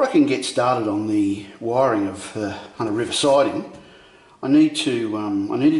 I can get started on the wiring of Hunter River siding, I needed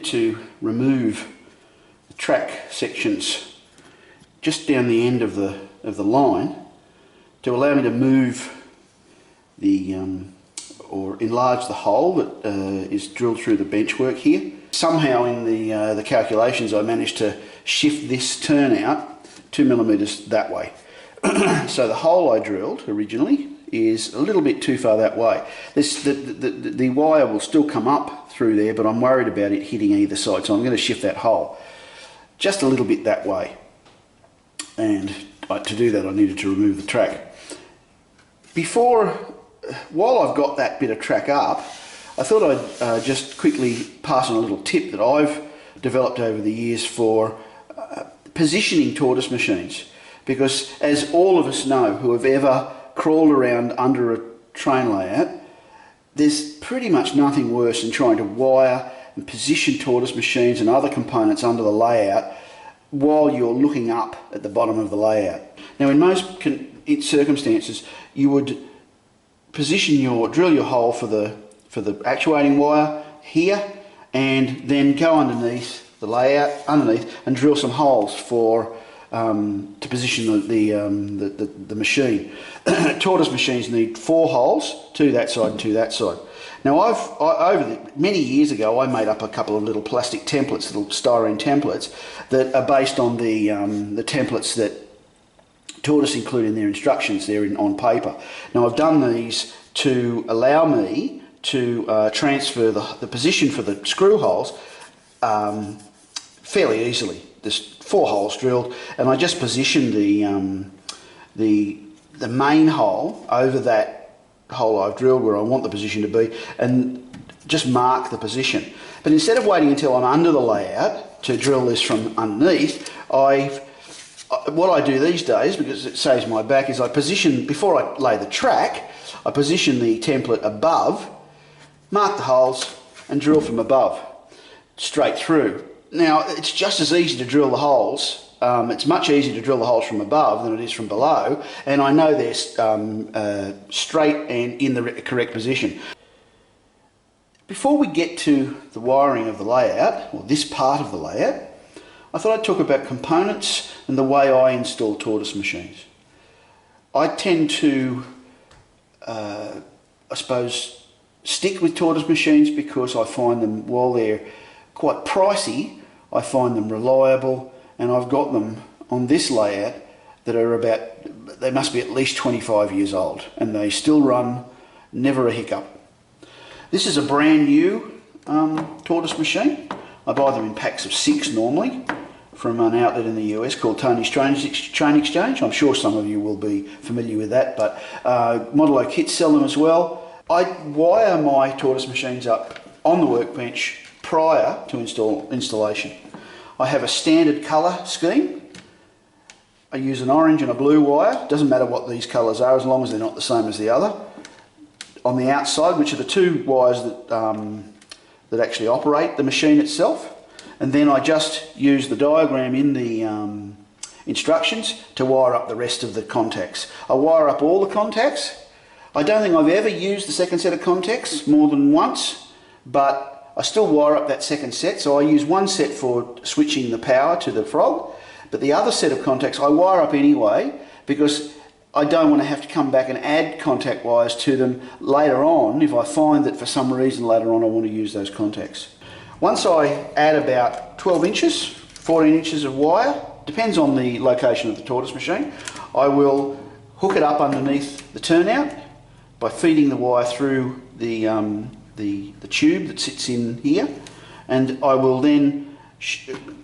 to remove the track sections just down the end of the line to allow me to move the or enlarge the hole that is drilled through the benchwork here. Somehow in the calculations I managed to shift this turnout 2mm that way. So the hole I drilled originally is a little bit too far that way. The wire will still come up through there, but I'm worried about it hitting either side, so I'm going to shift that hole just a little bit that way. And to do that I needed to remove the track. While I've got that bit of track up, I thought I'd just quickly pass on a little tip that I've developed over the years for positioning tortoise machines. Because as all of us know who have ever crawled around under a train layout, there's pretty much nothing worse than trying to wire and position tortoise machines and other components under the layout while you're looking up at the bottom of the layout. Now in most circumstances you would drill your hole for the actuating wire here, and then go underneath the layout and drill some holes to position the machine. Tortoise machines need 4 holes, 2 that side and 2 that side. Now many years ago I made up a couple of little plastic templates, little styrene templates that are based on the templates that Tortoise include in their instructions there on paper. Now I've done these to allow me to transfer the position for the screw holes fairly easily. There's 4 holes drilled, and I just position the main hole over that hole I've drilled where I want the position to be, and just mark the position. But instead of waiting until I'm under the layout to drill this from underneath, what I do these days, because it saves my back, is I position, before I lay the track, I position the template above, mark the holes and drill from above straight through. Now it's just as easy to drill the holes, it's much easier to drill the holes from above than it is from below, and I know they're straight and in the correct position. Before we get to the wiring of the layout, or this part of the layout, I thought I'd talk about components and the way I install tortoise machines. I tend to, I suppose, stick with tortoise machines because I find them, while they're quite pricey, I find them reliable, and I've got them on this layout that are they must be at least 25 years old, and they still run, never a hiccup. This is a brand new tortoise machine. I buy them in packs of 6 normally from an outlet in the US called Tony's Train Exchange. I'm sure some of you will be familiar with that, but Model O kits sell them as well. I wire my tortoise machines up on the workbench prior to installation. I have a standard colour scheme. I use an orange and a blue wire. Doesn't matter what these colours are as long as they're not the same as the other. On the outside, which are the 2 wires that actually operate the machine itself, and then I just use the diagram in the instructions to wire up the rest of the contacts. I wire up all the contacts. I don't think I've ever used the second set of contacts more than once, but I still wire up that second set. So I use one set for switching the power to the frog, but the other set of contacts I wire up anyway, because I don't want to have to come back and add contact wires to them later on if I find that for some reason later on I want to use those contacts. Once I add about 12 inches, 14 inches of wire, depends on the location of the tortoise machine, I will hook it up underneath the turnout by feeding the wire through the tube that sits in here, and I will then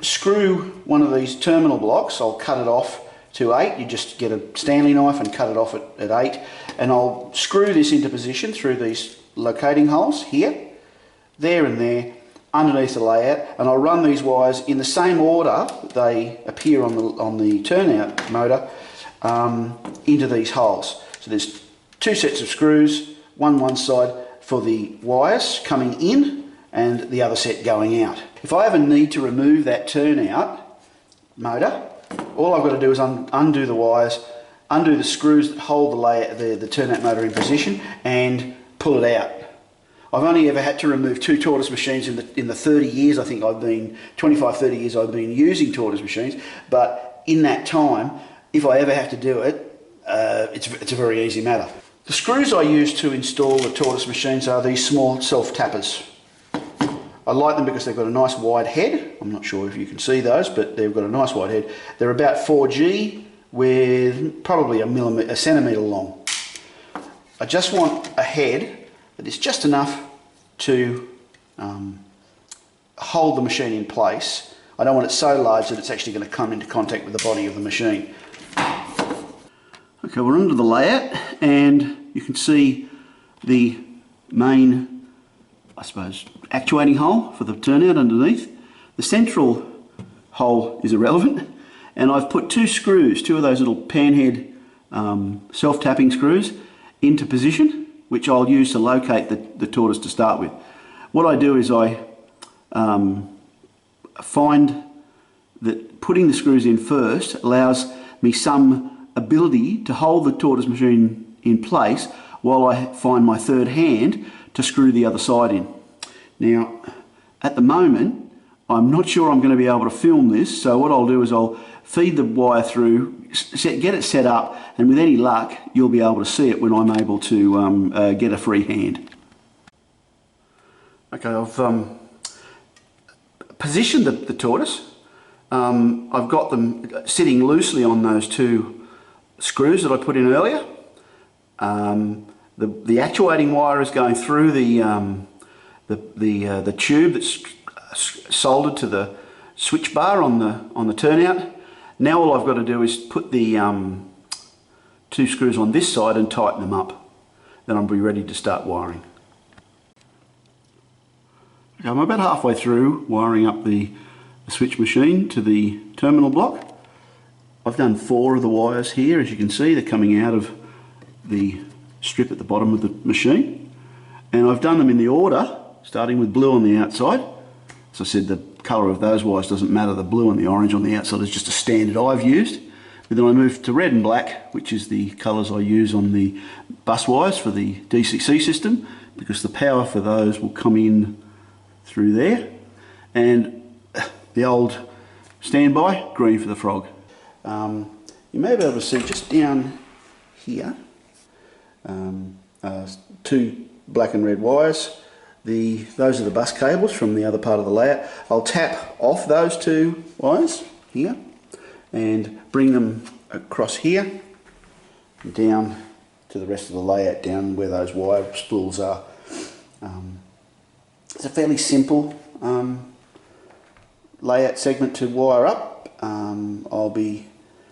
screw one of these terminal blocks. I'll cut it off to 8. You just get a Stanley knife and cut it off at 8, and I'll screw this into position through these locating holes here, there and there, underneath the layout, and I'll run these wires in the same order that they appear on the turnout motor into these holes. So there's 2 sets of screws, one side for the wires coming in and the other set going out. If I ever need to remove that turnout motor, all I've got to do is undo the wires, undo the screws that hold the turnout motor in position and pull it out. I've only ever had to remove 2 tortoise machines in the 30 years I think 25, 30 years I've been using tortoise machines, but in that time, if I ever have to do it, it's a very easy matter. The screws I use to install the tortoise machines are these small self-tappers. I like them because they've got a nice wide head. I'm not sure if you can see those, but they've got a nice wide head. They're about 4G with probably a centimetre long. I just want a head that is just enough to hold the machine in place. I don't want it so large that it's actually going to come into contact with the body of the machine. Okay, we're under the layout and you can see the main, I suppose, actuating hole for the turnout underneath. The central hole is irrelevant, and I've put 2 screws, 2 of those little panhead self-tapping screws into position, which I'll use to locate the tortoise to start with. What I do is I find that putting the screws in first allows me some ability to hold the tortoise machine in place while I find my third hand to screw the other side in. Now, at the moment, I'm not sure I'm going to be able to film this, so what I'll do is I'll feed the wire through, get it set up, and with any luck, you'll be able to see it when I'm able to get a free hand. Okay, I've positioned the tortoise. I've got them sitting loosely on those 2 screws that I put in earlier. The actuating wire is going through the tube that's soldered to the switch bar on the turnout. Now all I've got to do is put the 2 screws on this side and tighten them up. Then I'll be ready to start wiring. Okay, I'm about halfway through wiring up the switch machine to the terminal block. I've done 4 of the wires here. As you can see, they're coming out of the strip at the bottom of the machine, and I've done them in the order, starting with blue on the outside. As I said, the colour of those wires doesn't matter. The blue and the orange on the outside is just a standard I've used. But then I moved to red and black, which is the colours I use on the bus wires for the DCC system, because the power for those will come in through there. And the old standby, green for the frog. You may be able to see just down here 2 black and red wires. Those are the bus cables from the other part of the layout. I'll tap off those 2 wires here and bring them across here and down to the rest of the layout, down where those wire spools are. It's a fairly simple layout segment to wire up. I'll be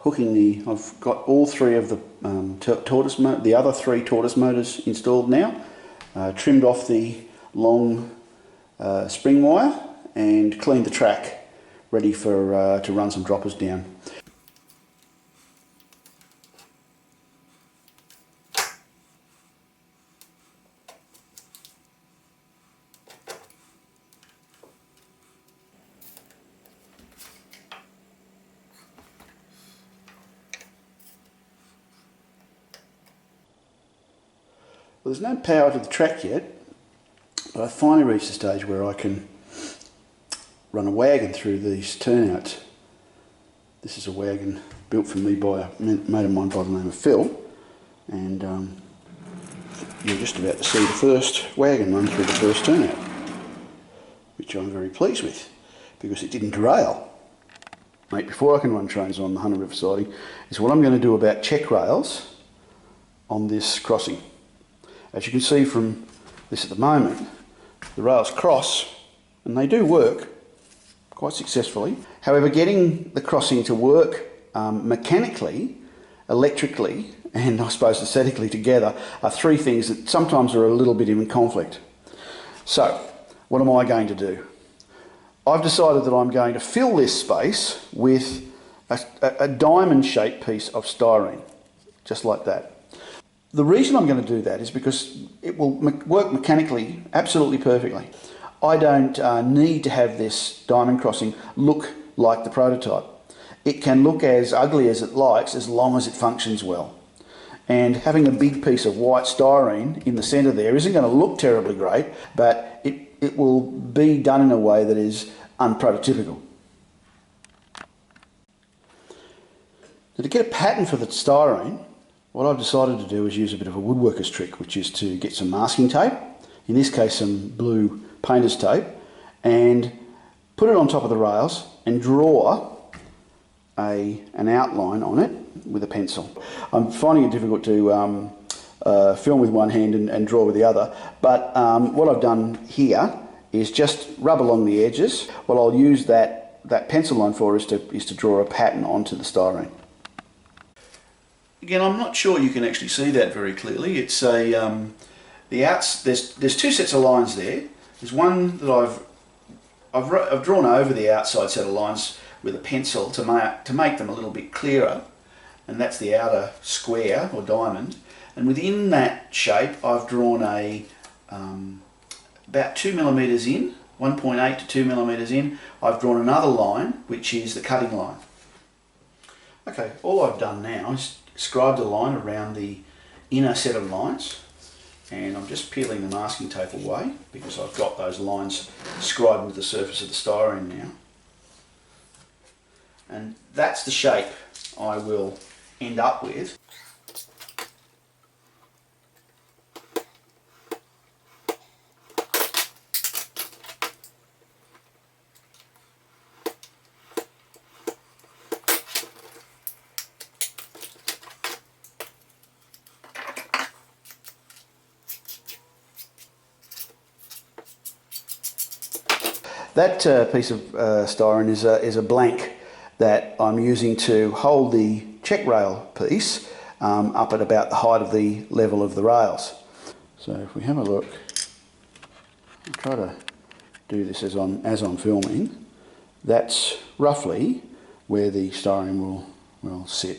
hooking I've got all 3 of the other 3 tortoise motors installed now, trimmed off the long spring wire and cleaned the track, ready for to run some droppers down. Well, there's no power to the track yet, but I finally reached the stage where I can run a wagon through these turnouts. This is a wagon built for me by a mate of mine by the name of Phil, and you're just about to see the first wagon run through the first turnout, which I'm very pleased with because it didn't derail. Mate, before I can run trains on the Hunter River siding, is what I'm going to do about check rails on this crossing. As you can see from this at the moment, the rails cross, and they do work quite successfully. However, getting the crossing to work mechanically, electrically, and I suppose aesthetically together are 3 things that sometimes are a little bit in conflict. So, what am I going to do? I've decided that I'm going to fill this space with a diamond-shaped piece of styrene, just like that. The reason I'm going to do that is because it will work mechanically absolutely perfectly. I don't need to have this diamond crossing look like the prototype. it can look as ugly as it likes as long as it functions well. And having a big piece of white styrene in the centre there isn't going to look terribly great, but it will be done in a way that is unprototypical. Now, to get a pattern for the styrene, what I've decided to do is use a bit of a woodworker's trick, which is to get some masking tape, in this case some blue painter's tape, and put it on top of the rails and draw an outline on it with a pencil. I'm finding it difficult to film with one hand and draw with the other, but what I've done here is just rub along the edges. What I'll use that pencil line for is to draw a pattern onto the styrene. Again, I'm not sure you can actually see that very clearly. It's there's two sets of lines there. There's one that I've drawn over the outside set of lines with a pencil to make them a little bit clearer, and that's the outer square or diamond. And within that shape, I've drawn about 2 millimeters in, 1.8 to 2 millimeters in. I've drawn another line, which is the cutting line. Okay, all I've done now is scribed a line around the inner set of lines, and I'm just peeling the masking tape away because I've got those lines scribed into the surface of the styrene now. And that's the shape I will end up with. That piece of styrene is a blank that I'm using to hold the check rail piece up at about the height of the level of the rails. So if we have a look, I'll try to do this as I'm filming. That's roughly where the styrene will sit.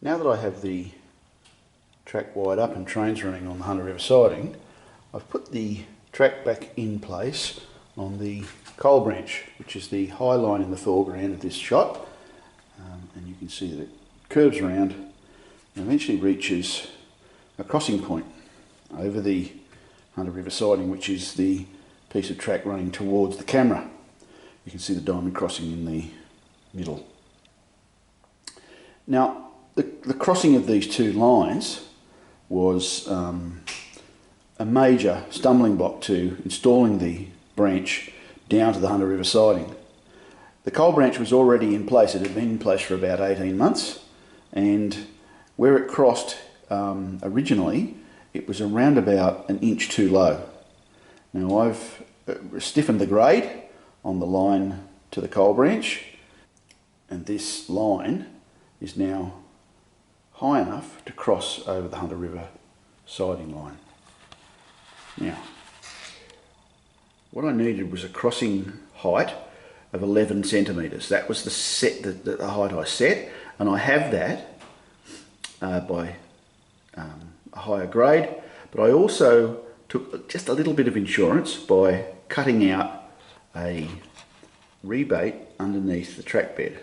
Now that I have the track wired up and trains running on the Hunter River siding, I've put the track back in place on the coal branch, which is the high line in the foreground of this shot, and you can see that it curves around and eventually reaches a crossing point over the Hunter River siding, which is the piece of track running towards the camera. You can see the diamond crossing in the middle. Now, the crossing of these two lines was a major stumbling block to installing the branch down to the Hunter River siding. The coal branch was already in place. It had been in place for about 18 months, and where it crossed originally, it was around about an inch too low. Now I've stiffened the grade on the line to the coal branch, and this line is now high enough to cross over the Hunter River siding line. Now, what I needed was a crossing height of 11 centimetres. That was the height I set, and I have that by a higher grade, but I also took just a little bit of insurance by cutting out a rebate underneath the track bed.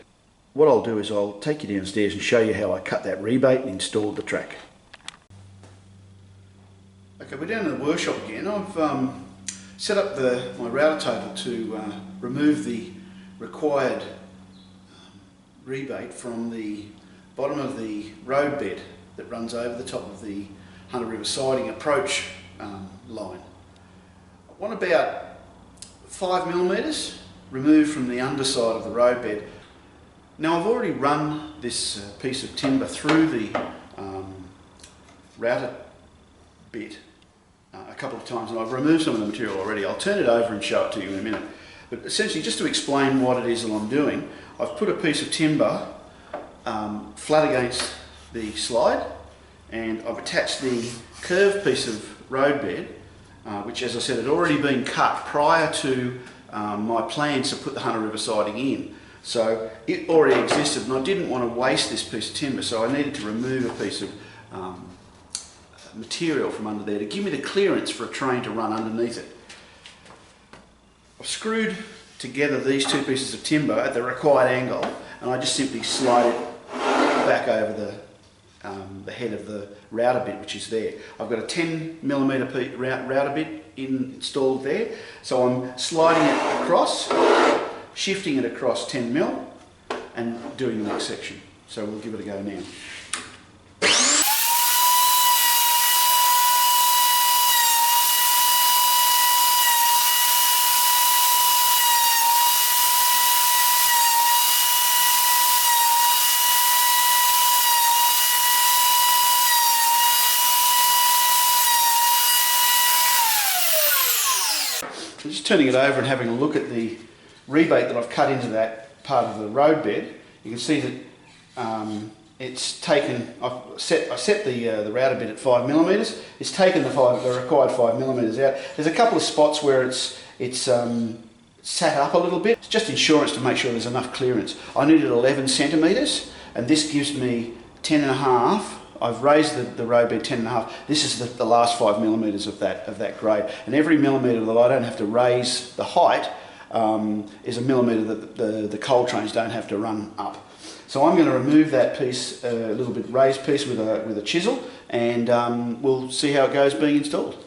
What I'll do is I'll take you downstairs and show you how I cut that rebate and installed the track. Okay, we're down in the workshop again. I've Set up my router table to remove the required rebate from the bottom of the road bed that runs over the top of the Hunter River siding approach line. I want about 5mm removed from the underside of the road bed. Now I've already run this piece of timber through the router bit a couple of times, and I've removed some of the material already. I'll turn it over and show it to you in a minute. But essentially, just to explain what it is that I'm doing, I've put a piece of timber flat against the slide, and I've attached the curved piece of road bed, which, as I said, had already been cut prior to my plans to put the Hunter River siding in. So it already existed, and I didn't want to waste this piece of timber, so I needed to remove a piece of material from under there to give me the clearance for a train to run underneath it. I've screwed together these two pieces of timber at the required angle, and I just simply slide it back over the head of the router bit, which is there. I've got a 10mm router bit installed there, so I'm sliding it across, shifting it across 10mm, and doing the next section. So we'll give it a go now. So just turning it over and having a look at the rebate that I've cut into that part of the road bed, you can see that it's taken. I set the router bit at 5mm. It's taken the required 5mm out. There's a couple of spots where it's sat up a little bit. It's just insurance to make sure there's enough clearance. I needed 11cm, and this gives me 10.5. I've raised the road bed 10.5. This is the last 5mm of that grade, and every millimetre that I don't have to raise the height is a millimetre that the coal trains don't have to run up. So I'm going to remove that piece, a little bit raised piece, with a chisel, and we'll see how it goes being installed.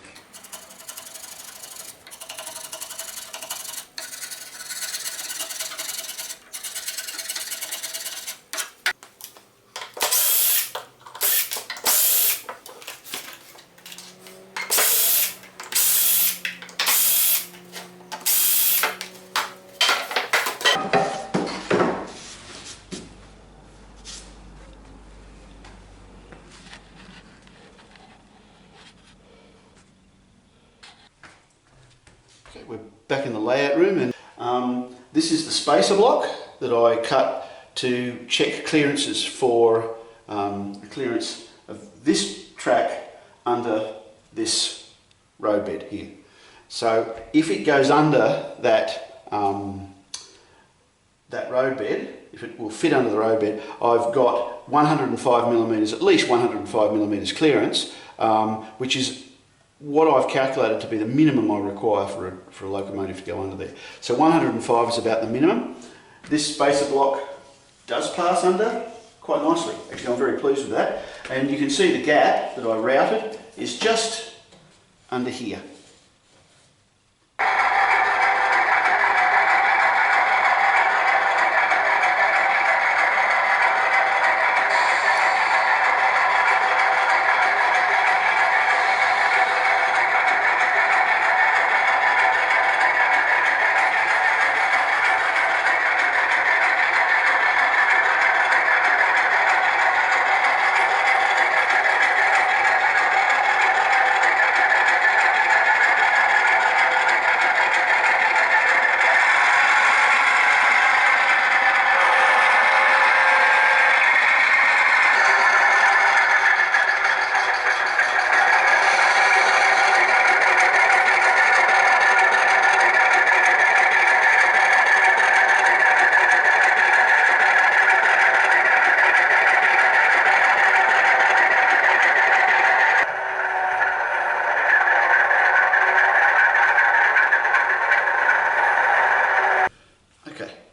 Okay, we're back in the layout room, and this is the spacer block that I cut to check clearances for the clearance of this track under this road bed here. So if it goes under that road bed, if it will fit under the road bed, I've got 105mm, at least 105mm clearance, which is what I've calculated to be the minimum I require for a locomotive to go under there. So 105 is about the minimum. This spacer block does pass under quite nicely. Actually, I'm very pleased with that. And you can see the gap that I routed is just under here.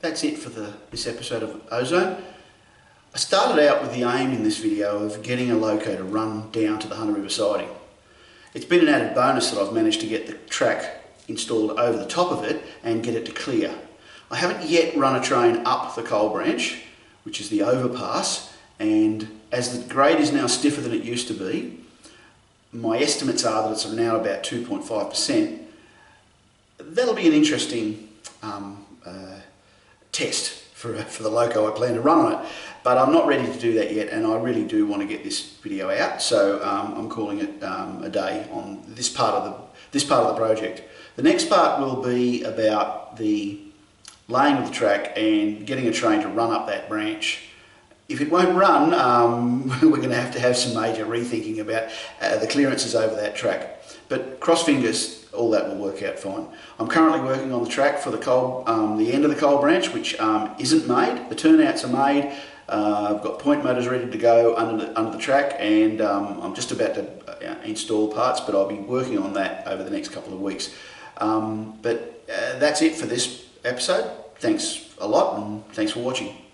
That's it for this episode of Ozone. I started out with the aim in this video of getting a loco to run down to the Hunter River siding. It's been an added bonus that I've managed to get the track installed over the top of it and get it to clear. I haven't yet run a train up the coal branch, which is the overpass, and as the grade is now stiffer than it used to be, my estimates are that it's now about 2.5%. That'll be an interesting test for the loco I plan to run on it, but I'm not ready to do that yet, and I really do want to get this video out, so I'm calling it a day on this part of the project. The next part will be about the laying of the track and getting a train to run up that branch. If it won't run, we're going to have some major rethinking about the clearances over that track. But cross fingers, all that will work out fine. I'm currently working on the track for the coal, the end of the coal branch, which isn't made. The turnouts are made. I've got point motors ready to go under the track, and I'm just about to install parts, but I'll be working on that over the next couple of weeks. But that's it for this episode. Thanks a lot, and thanks for watching.